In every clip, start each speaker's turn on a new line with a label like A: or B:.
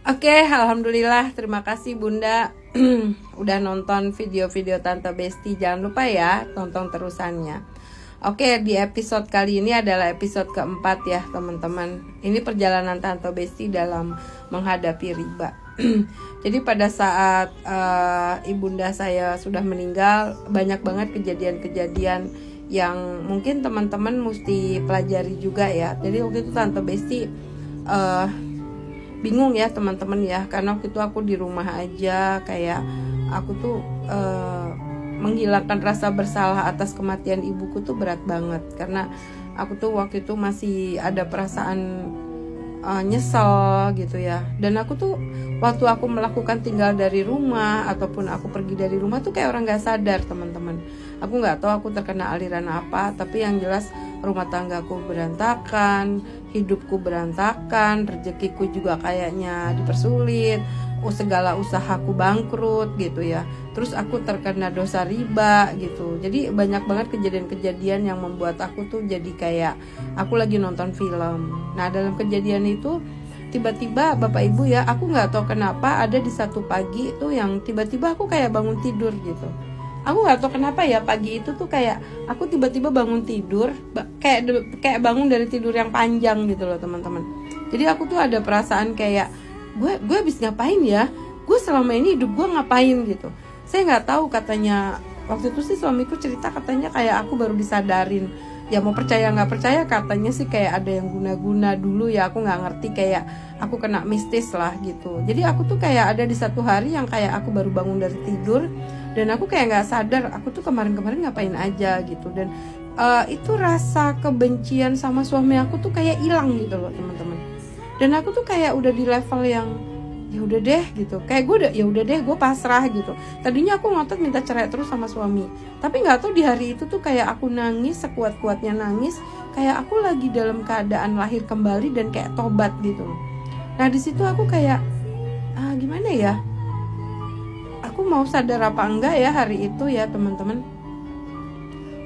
A: Oke, alhamdulillah, terima kasih Bunda udah nonton video-video Tante Besti. Jangan lupa ya, tonton terusannya. Oke, di episode kali ini adalah episode keempat ya teman-teman. Ini perjalanan Tante Besti dalam menghadapi riba. Jadi pada saat ibunda saya sudah meninggal, banyak banget kejadian-kejadian yang mungkin teman-teman mesti pelajari juga ya. Jadi waktu itu Tante Besti bingung ya teman-teman ya, karena waktu itu aku di rumah aja, kayak aku tuh menghilangkan rasa bersalah atas kematian ibuku tuh berat banget, karena aku tuh waktu itu masih ada perasaan nyesel gitu ya. Dan aku tuh waktu aku melakukan tinggal dari rumah ataupun aku pergi dari rumah tuh kayak orang gak sadar teman-teman. Aku gak tahu aku terkena aliran apa, tapi yang jelas rumah tanggaku berantakan, hidupku berantakan, rezekiku juga kayaknya dipersulit, segala usahaku bangkrut gitu ya. Terus aku terkena dosa riba gitu. Jadi banyak banget kejadian-kejadian yang membuat aku tuh jadi kayak aku lagi nonton film. Nah dalam kejadian itu tiba-tiba Bapak Ibu ya, aku nggak tahu kenapa ada di satu pagi itu yang tiba-tiba aku kayak bangun tidur gitu. Aku nggak tahu kenapa ya, pagi itu tuh kayak aku tiba-tiba bangun tidur, kayak bangun dari tidur yang panjang gitu loh teman-teman. Jadi aku tuh ada perasaan kayak gue habis ngapain ya? Gue selama ini hidup gue ngapain gitu? Saya nggak tahu, katanya waktu itu sih suamiku cerita katanya kayak aku baru disadarin. Ya mau percaya nggak percaya, katanya sih kayak ada yang guna-guna dulu ya, aku nggak ngerti, kayak aku kena mistis lah gitu. Jadi aku tuh kayak ada di satu hari yang kayak aku baru bangun dari tidur dan aku kayak nggak sadar aku tuh kemarin-kemarin ngapain aja gitu. Dan itu rasa kebencian sama suami aku tuh kayak hilang gitu loh teman-teman. Dan aku tuh kayak udah di level yang ya udah deh gitu, kayak gue udah ya udah deh, gue pasrah gitu. Tadinya aku ngotot minta cerai terus sama suami, tapi nggak tahu di hari itu tuh kayak aku nangis sekuat-kuatnya nangis, kayak aku lagi dalam keadaan lahir kembali dan kayak tobat gitu. Nah di situ aku kayak gimana ya, aku mau sadar apa enggak ya hari itu ya teman-teman.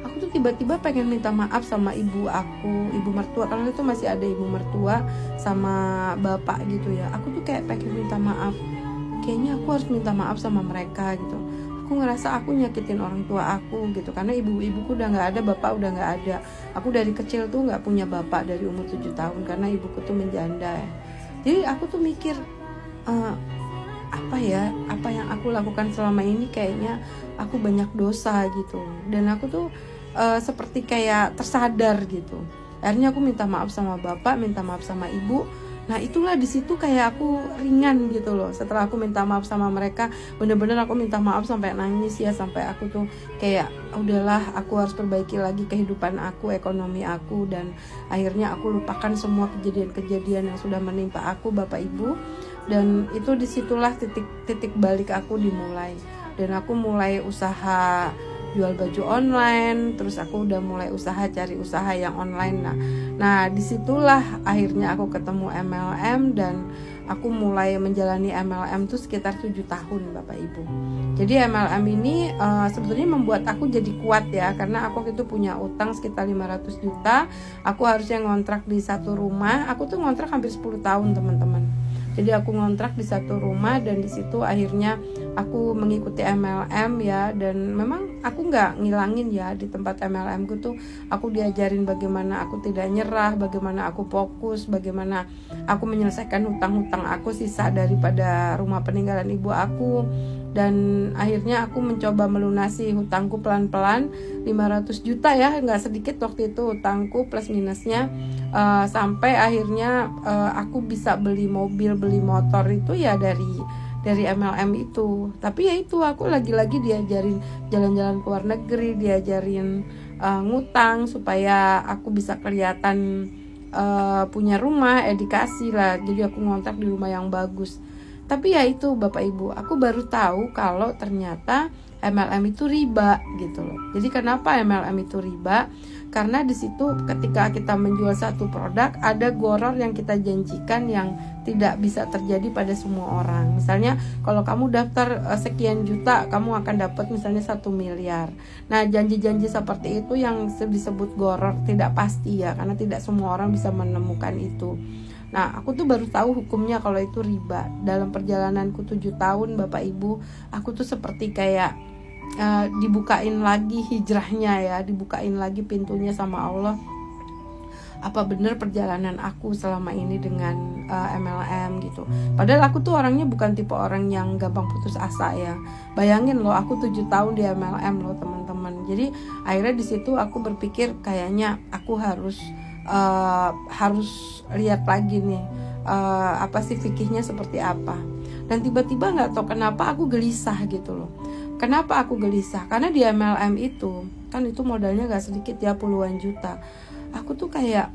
A: Aku tuh tiba-tiba pengen minta maaf sama ibu aku, ibu mertua, karena itu masih ada ibu mertua sama bapak gitu ya. Aku tuh kayak pengen minta maaf, kayaknya aku harus minta maaf sama mereka gitu. Aku ngerasa aku nyakitin orang tua aku gitu, karena ibuku udah nggak ada, bapak udah nggak ada. Aku dari kecil tuh nggak punya bapak dari umur 7 tahun karena ibuku tuh menjanda ya. Jadi aku tuh mikir apa yang aku lakukan selama ini, kayaknya aku banyak dosa gitu. Dan aku tuh seperti kayak tersadar gitu. Akhirnya aku minta maaf sama bapak, minta maaf sama ibu. Nah itulah di situ kayak aku ringan gitu loh. Setelah aku minta maaf sama mereka, bener-bener aku minta maaf sampai nangis ya, sampai aku tuh kayak udahlah, aku harus perbaiki lagi kehidupan aku, ekonomi aku. Dan akhirnya aku lupakan semua kejadian-kejadian yang sudah menimpa aku, bapak ibu. Dan itu disitulah titik balik aku dimulai. Dan aku mulai usaha jual baju online, terus aku udah mulai cari usaha yang online. Nah disitulah akhirnya aku ketemu MLM dan aku mulai menjalani MLM tuh sekitar 7 tahun Bapak Ibu. Jadi MLM ini sebetulnya membuat aku jadi kuat ya, karena aku itu punya utang sekitar 500 juta. Aku harusnya ngontrak di satu rumah, aku tuh ngontrak hampir 10 tahun teman-teman. Jadi aku ngontrak di satu rumah dan di situ akhirnya aku mengikuti MLM ya. Dan memang aku nggak ngilangin ya, di tempat MLM ku tuh aku diajarin bagaimana aku tidak nyerah, bagaimana aku fokus, bagaimana aku menyelesaikan hutang-hutang aku sisa daripada rumah peninggalan ibu aku. Dan akhirnya aku mencoba melunasi hutangku pelan-pelan, 500 juta ya, nggak sedikit waktu itu hutangku plus minusnya. Sampai akhirnya aku bisa beli mobil, beli motor itu ya dari MLM itu. Tapi ya itu, aku lagi-lagi diajarin jalan-jalan ke luar negeri, diajarin ngutang supaya aku bisa kelihatan punya rumah, edukasi lah. Jadi aku ngontrak di rumah yang bagus. Tapi ya itu Bapak Ibu, aku baru tahu kalau ternyata MLM itu riba gitu loh. Jadi kenapa MLM itu riba? Karena di situ ketika kita menjual satu produk, ada goror yang kita janjikan yang tidak bisa terjadi pada semua orang. Misalnya kalau kamu daftar sekian juta, kamu akan dapat misalnya 1 miliar. Nah janji-janji seperti itu yang disebut goror, tidak pasti ya, karena tidak semua orang bisa menemukan itu. Nah, aku tuh baru tahu hukumnya kalau itu riba. Dalam perjalananku 7 tahun Bapak Ibu, aku tuh seperti kayak dibukain lagi hijrahnya ya, dibukain lagi pintunya sama Allah. Apa benar perjalanan aku selama ini dengan MLM gitu. Padahal aku tuh orangnya bukan tipe orang yang gampang putus asa ya. Bayangin loh, aku 7 tahun di MLM loh teman-teman. Jadi akhirnya di situ aku berpikir kayaknya aku harus lihat lagi nih apa sih fikihnya seperti apa. Dan tiba-tiba nggak tahu kenapa aku gelisah gitu loh. Kenapa aku gelisah? Karena di MLM itu kan itu modalnya nggak sedikit ya, puluhan juta. Aku tuh kayak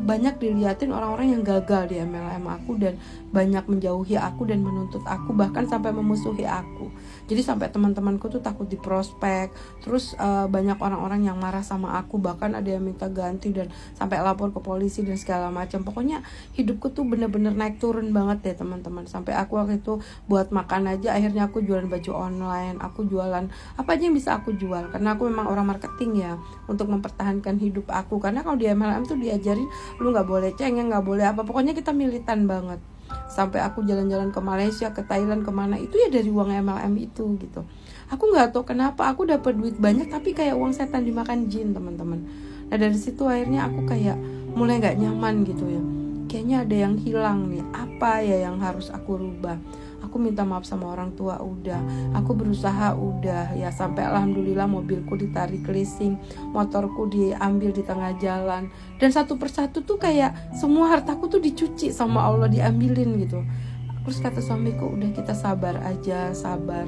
A: banyak diliatin orang-orang yang gagal di MLM aku, dan banyak menjauhi aku dan menuntut aku, bahkan sampai memusuhi aku. Jadi sampai teman-temanku tuh takut di prospek. Terus banyak orang-orang yang marah sama aku, bahkan ada yang minta ganti dan sampai lapor ke polisi dan segala macam. Pokoknya hidupku tuh bener-bener naik turun banget ya teman-teman. Sampai aku waktu itu buat makan aja akhirnya aku jualan baju online, aku jualan apa aja yang bisa aku jual, karena aku memang orang marketing ya, untuk mempertahankan hidup aku. Karena kalau di MLM tuh diajarin lu nggak boleh cengeng, nggak boleh apa, pokoknya kita militan banget. Sampai aku jalan-jalan ke Malaysia, ke Thailand, kemana itu ya dari uang MLM itu gitu. Aku nggak tahu kenapa aku dapat duit banyak tapi kayak uang setan dimakan jin teman-teman. Nah dari situ akhirnya aku kayak mulai nggak nyaman gitu ya. Kayaknya ada yang hilang nih. Apa ya yang harus aku rubah? Aku minta maaf sama orang tua udah, aku berusaha udah ya, sampai alhamdulillah mobilku ditarik leasing, motorku diambil di tengah jalan, dan satu persatu tuh kayak semua hartaku tuh dicuci sama Allah, diambilin gitu. Terus kata suamiku, udah kita sabar aja, sabar.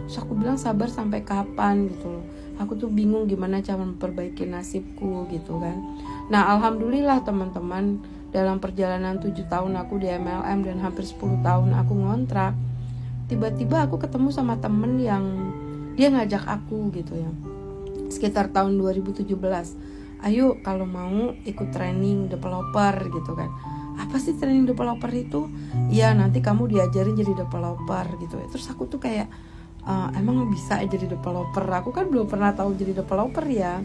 A: Terus aku bilang sabar sampai kapan gitu loh. Aku tuh bingung gimana cara memperbaiki nasibku gitu kan. Nah alhamdulillah teman-teman, dalam perjalanan 7 tahun aku di MLM dan hampir 10 tahun aku ngontrak, tiba-tiba aku ketemu sama temen yang dia ngajak aku gitu ya, sekitar tahun 2017, ayo kalau mau ikut training developer gitu kan. Apa sih training developer itu? Ya nanti kamu diajarin jadi developer gitu ya. Terus aku tuh kayak emang bisa jadi developer? Aku kan belum pernah tahu jadi developer ya.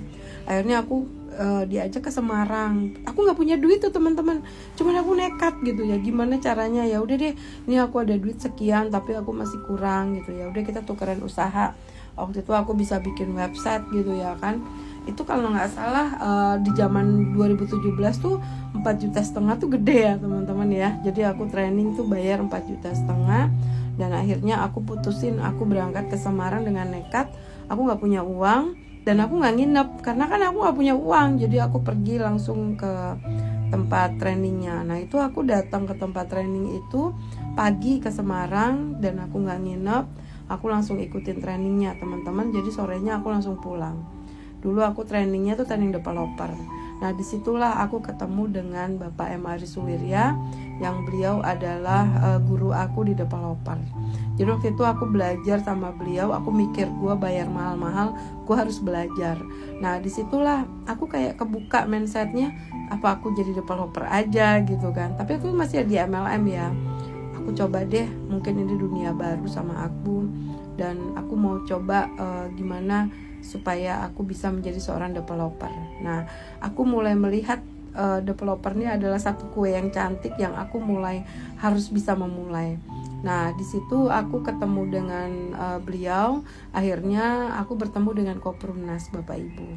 A: Akhirnya aku diajak ke Semarang. Aku nggak punya duit tuh teman-teman, cuman aku nekat gitu ya, gimana caranya, ya udah deh, ini aku ada duit sekian tapi aku masih kurang gitu ya, udah kita tukeran usaha. Waktu itu aku bisa bikin website gitu ya kan. Itu kalau nggak salah di zaman 2017 tuh 4,5 juta tuh gede ya teman-teman ya. Jadi aku training tuh bayar 4,5 juta, dan akhirnya aku putusin aku berangkat ke Semarang dengan nekat. Aku nggak punya uang dan aku nggak nginep karena kan aku nggak punya uang. Jadi aku pergi langsung ke tempat trainingnya. Nah itu aku datang ke tempat training itu pagi ke Semarang dan aku nggak nginep. Aku langsung ikutin trainingnya teman-teman. Jadi sorenya aku langsung pulang. Dulu aku trainingnya tuh training developer. Nah disitulah aku ketemu dengan Bapak M. Aris Suwirya, yang beliau adalah guru aku di developer. Jadi waktu itu aku belajar sama beliau. Aku mikir gue bayar mahal-mahal, gue harus belajar. Nah disitulah aku kayak kebuka mindsetnya, apa aku jadi developer aja gitu kan. Tapi aku masih di MLM ya. Aku coba deh, mungkin ini dunia baru sama aku, dan aku mau coba gimana supaya aku bisa menjadi seorang developer. Nah, aku mulai melihat developer ini adalah satu kue yang cantik yang aku mulai harus bisa memulai. Nah, di situ aku ketemu dengan beliau. Akhirnya aku bertemu dengan Koperumnas Bapak Ibu.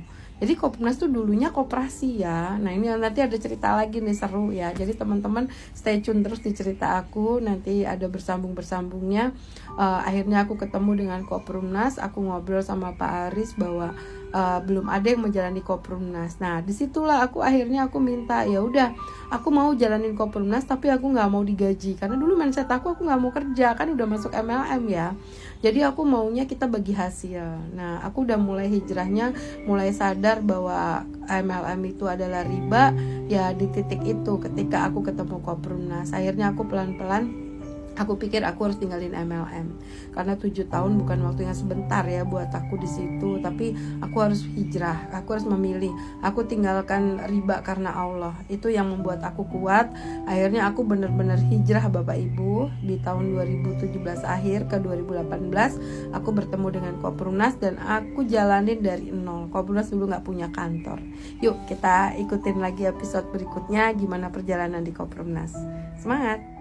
A: Jadi Koperumnas tuh dulunya koperasi ya. Nah, ini nanti ada cerita lagi nih seru ya. Jadi teman-teman stay tune terus di cerita aku, nanti ada bersambung-bersambungnya. Akhirnya aku ketemu dengan Koperumnas, aku ngobrol sama Pak Aris bahwa belum ada yang menjalani Koperumnas. Nah, disitulah aku akhirnya aku minta, ya udah, aku mau jalanin Koperumnas tapi aku nggak mau digaji karena dulu mindset aku nggak mau kerja, kan udah masuk MLM ya. Jadi aku maunya kita bagi hasil. Nah, aku udah mulai hijrahnya, mulai sadar bahwa MLM itu adalah riba. Ya di titik itu ketika aku ketemu Koperumnas, akhirnya aku pelan-pelan Aku pikir aku harus tinggalin MLM karena 7 tahun bukan waktu yang sebentar ya buat aku di situ. Tapi aku harus hijrah, aku harus memilih. Aku tinggalkan riba karena Allah. Itu yang membuat aku kuat. Akhirnya aku benar-benar hijrah Bapak Ibu. Di tahun 2017 akhir ke 2018 aku bertemu dengan Koprunas dan aku jalanin dari nol. Koprunas dulu gak punya kantor. Yuk kita ikutin lagi episode berikutnya gimana perjalanan di Koprunas. Semangat!